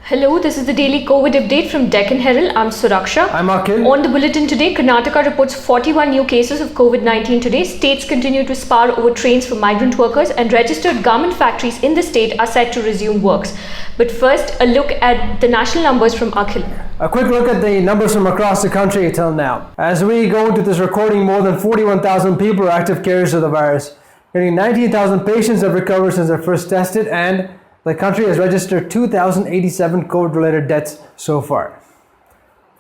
Hello, this is the daily COVID update from Deccan Herald. I'm Suraksha. I'm Akhil. On the bulletin today, Karnataka reports 41 new cases of COVID-19 today. States continue to spar over trains for migrant workers, and registered garment factories in the state are set to resume works. But first, a look at the national numbers from Akhil. A quick look at the numbers from across the country till now. As we go into this recording, more than 41,000 people are active carriers of the virus. Nearly 19,000 patients have recovered since they're first tested, and the country has registered 2,087 COVID-related deaths so far.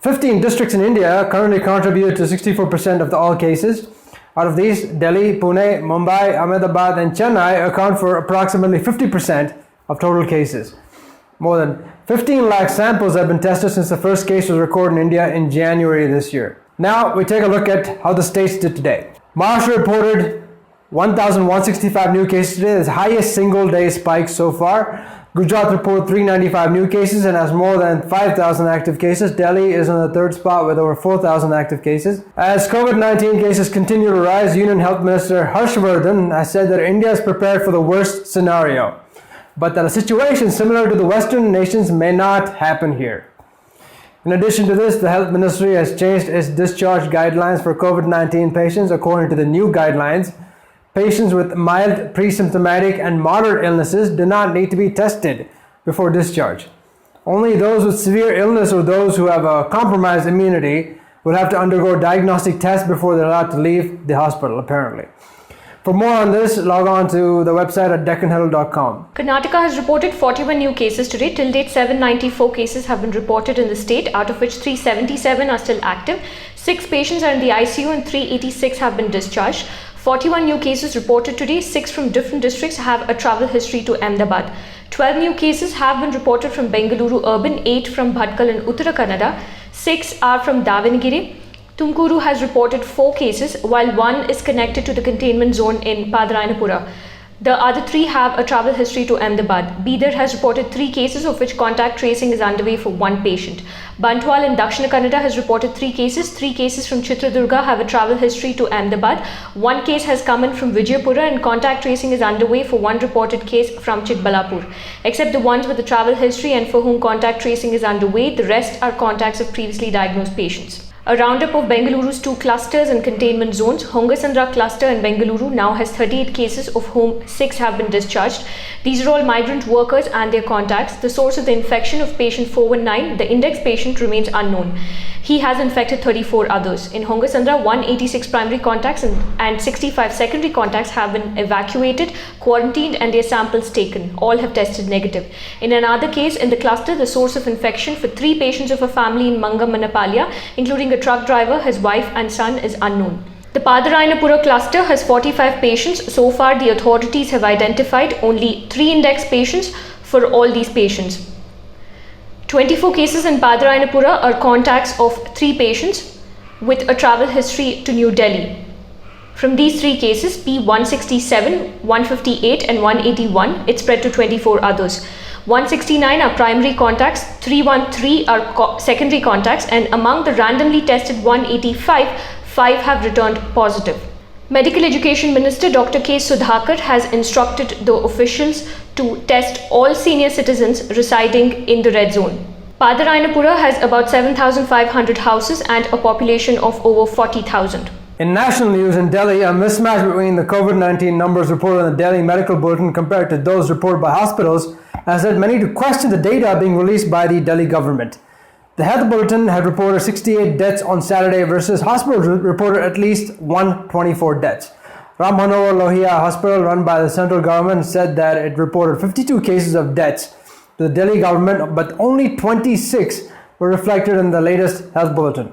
15 districts in India currently contribute to 64% of all cases. Out of these, Delhi, Pune, Mumbai, Ahmedabad, and Chennai account for approximately 50% of total cases. More than 15 lakh samples have been tested since the first case was recorded in India in January this year. Now we take a look at how the states did today. Maharashtra reported 1,165 new cases today, its highest single day spike so far. Gujarat reported 395 new cases and has more than 5,000 active cases. Delhi is on the third spot with over 4,000 active cases. As COVID-19 cases continue to rise, Union Health Minister Harshvardhan has said that India is prepared for the worst scenario, but that a situation similar to the Western nations may not happen here. In addition to this, the Health Ministry has changed its discharge guidelines for COVID-19 patients. According to the new guidelines, patients with mild, pre-symptomatic, and moderate illnesses do not need to be tested before discharge. Only those with severe illness or those who have a compromised immunity will have to undergo diagnostic tests before they're allowed to leave the hospital, apparently. For more on this, log on to the website at deccanherald.com. Karnataka has reported 41 new cases today. Till date, 794 cases have been reported in the state, out of which 377 are still active. 6 patients are in the ICU and 386 have been discharged. 41 new cases reported today. 6 from different districts have a travel history to Ahmedabad. 12 new cases have been reported from Bengaluru urban, 8 from Bhatkal and Uttara Kannada. 6 are from Davanagere. Tumkuru has reported 4 cases, while 1 is connected to the containment zone in Padarayanapura. The other 3 have a travel history to Ahmedabad. Bidar has reported 3 cases, of which contact tracing is underway for 1 patient. Bantwal in Dakshina Kannada has reported 3 cases. 3 cases from Chitradurga have a travel history to Ahmedabad. 1 case has come in from Vijaypura, and contact tracing is underway for 1 reported case from Chikbalapur. Except the ones with a travel history and for whom contact tracing is underway, the rest are contacts of previously diagnosed patients. A roundup of Bengaluru's 2 clusters and containment zones. Hongasandra cluster in Bengaluru now has 38 cases, of whom 6 have been discharged. These are all migrant workers and their contacts. The source of the infection of patient 419, the index patient, remains unknown. He has infected 34 others. In Hongasandra, 186 primary contacts and 65 secondary contacts have been evacuated, quarantined, and their samples taken. All have tested negative. In another case in the cluster, the source of infection for 3 patients of a family in Mangamanapalia, including a truck driver, his wife, and son, is unknown. The Padarayanapura cluster has 45 patients. So far, the authorities have identified only 3 index patients for all these patients. 24 cases in Padarayanapura are contacts of 3 patients with a travel history to New Delhi. From these 3 cases, P167, 158, and 181, it spread to 24 others. 169 are primary contacts, 313 are secondary contacts, and among the randomly tested 185, 5 have returned positive. Medical Education Minister Dr. K. Sudhakar has instructed the officials to test all senior citizens residing in the red zone. Padarayanapura has about 7,500 houses and a population of over 40,000. In national news, in Delhi, a mismatch between the COVID-19 numbers reported in the Delhi Medical Bulletin compared to those reported by hospitals has led many to question the data being released by the Delhi government. The Health Bulletin had reported 68 deaths on Saturday versus hospitals reported at least 124 deaths. Ram Manohar Lohia Hospital, run by the central government, said that it reported 52 cases of deaths to the Delhi government, but only 26 were reflected in the latest Health Bulletin.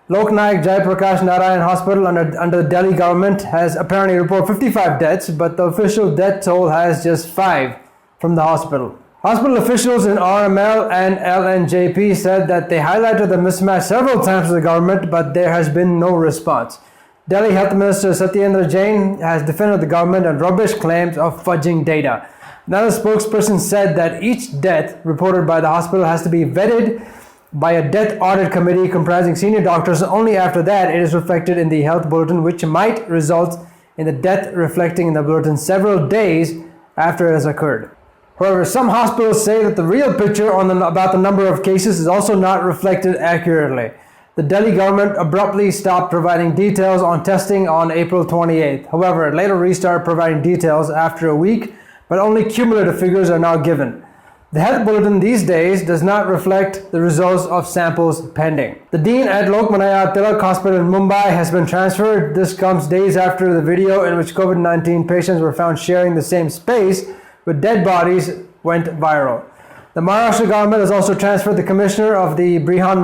Loknayak Jaiprakash Narayan Hospital under the Delhi government has apparently reported 55 deaths, but the official death toll has just 5 from the hospital. Hospital officials in RML and LNJP said that they highlighted the mismatch several times to the government, but there has been no response. Delhi Health Minister Satyendra Jain has defended the government and rubbish claims of fudging data. Another spokesperson said that each death reported by the hospital has to be vetted by a death audit committee comprising senior doctors, and only after that it is reflected in the health bulletin, which might result in the death reflecting in the bulletin several days after it has occurred. However, some hospitals say that the real picture about the number of cases is also not reflected accurately. The Delhi government abruptly stopped providing details on testing on April 28th. However, it later restarted providing details after a week, but only cumulative figures are now given. The health bulletin these days does not reflect the results of samples pending. The dean at Lokmanya Tilak Hospital in Mumbai has been transferred. This comes days after the video in which COVID-19 patients were found sharing the same space with dead bodies went viral. The Maharashtra government has also transferred the commissioner of the Brihan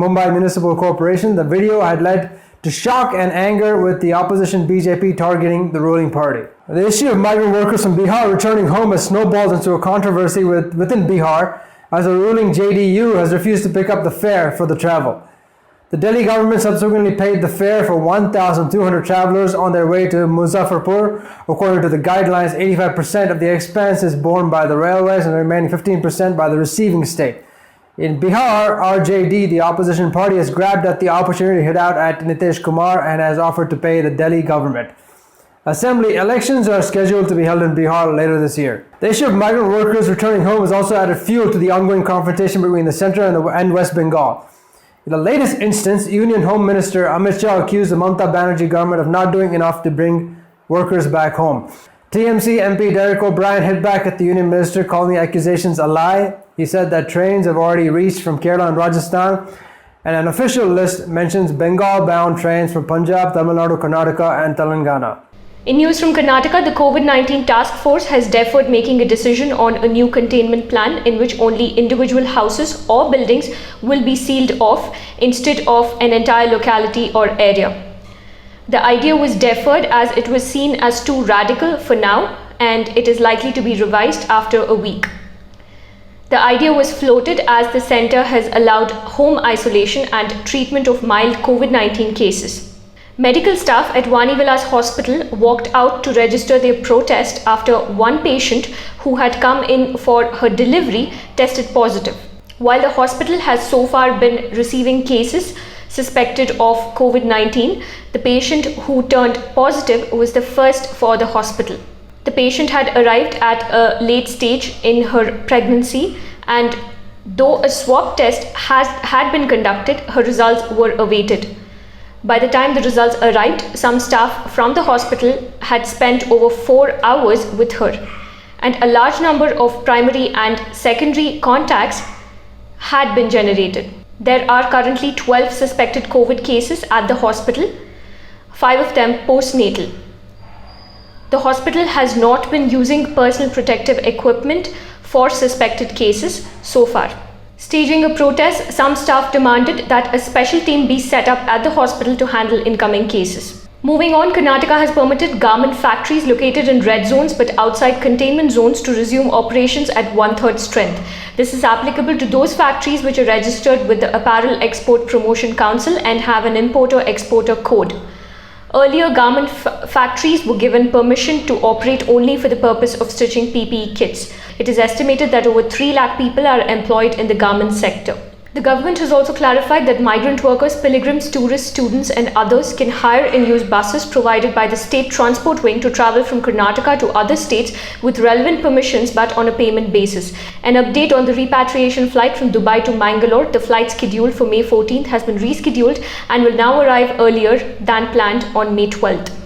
Mumbai Municipal Corporation. The video had led to shock and anger with the opposition BJP targeting the ruling party. The issue of migrant workers from Bihar returning home has snowballed into a controversy within Bihar as the ruling JDU has refused to pick up the fare for the travel. The Delhi government subsequently paid the fare for 1,200 travelers on their way to Muzaffarpur. According to the guidelines, 85% of the expense is borne by the railways and the remaining 15% by the receiving state. In Bihar, RJD, the opposition party, has grabbed at the opportunity to hit out at Nitish Kumar and has offered to pay the Delhi government. Assembly elections are scheduled to be held in Bihar later this year. The issue of migrant workers returning home has also added fuel to the ongoing confrontation between the centre and West Bengal. In the latest instance, Union Home Minister Amit Shah accused the Mamata Banerjee government of not doing enough to bring workers back home. TMC MP Derek O'Brien hit back at the Union Minister, calling the accusations a lie. He said that trains have already reached from Kerala and Rajasthan, and an official list mentions Bengal-bound trains from Punjab, Tamil Nadu, Karnataka and Telangana. In news from Karnataka, the COVID-19 task force has deferred making a decision on a new containment plan in which only individual houses or buildings will be sealed off instead of an entire locality or area. The idea was deferred as it was seen as too radical for now, and it is likely to be revised after a week. The idea was floated as the centre has allowed home isolation and treatment of mild COVID-19 cases. Medical staff at Wani Vilas Hospital walked out to register their protest after one patient who had come in for her delivery tested positive. While the hospital has so far been receiving cases suspected of COVID-19, the patient who turned positive was the first for the hospital. The patient had arrived at a late stage in her pregnancy, and though a swab test had been conducted, her results were awaited. By the time the results arrived, some staff from the hospital had spent over 4 hours with her, and a large number of primary and secondary contacts had been generated. There are currently 12 suspected COVID cases at the hospital, 5 of them postnatal. The hospital has not been using personal protective equipment for suspected cases so far. Staging a protest, some staff demanded that a special team be set up at the hospital to handle incoming cases. Moving on, Karnataka has permitted garment factories located in red zones but outside containment zones to resume operations at 1/3 strength. This is applicable to those factories which are registered with the Apparel Export Promotion Council and have an importer-exporter code. Earlier, garment factories were given permission to operate only for the purpose of stitching PPE kits. It is estimated that over 3 lakh people are employed in the garment sector. The government has also clarified that migrant workers, pilgrims, tourists, students and others can hire and use buses provided by the State Transport Wing to travel from Karnataka to other states with relevant permissions but on a payment basis. An update on the repatriation flight from Dubai to Mangalore, the flight scheduled for May 14th has been rescheduled and will now arrive earlier than planned on May 12th.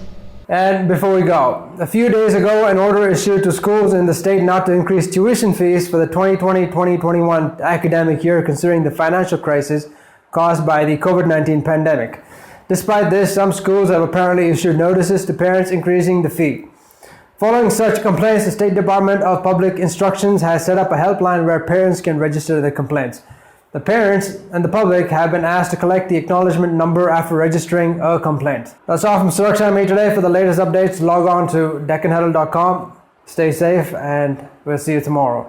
And before we go, a few days ago, an order issued to schools in the state not to increase tuition fees for the 2020-2021 academic year considering the financial crisis caused by the COVID-19 pandemic. Despite this, some schools have apparently issued notices to parents increasing the fee. Following such complaints, the State Department of Public Instructions has set up a helpline where parents can register their complaints. The parents and the public have been asked to collect the acknowledgement number after registering a complaint. That's all from Suraksha Me today. For the latest updates, log on to DeccanHuddle.com. Stay safe and we'll see you tomorrow.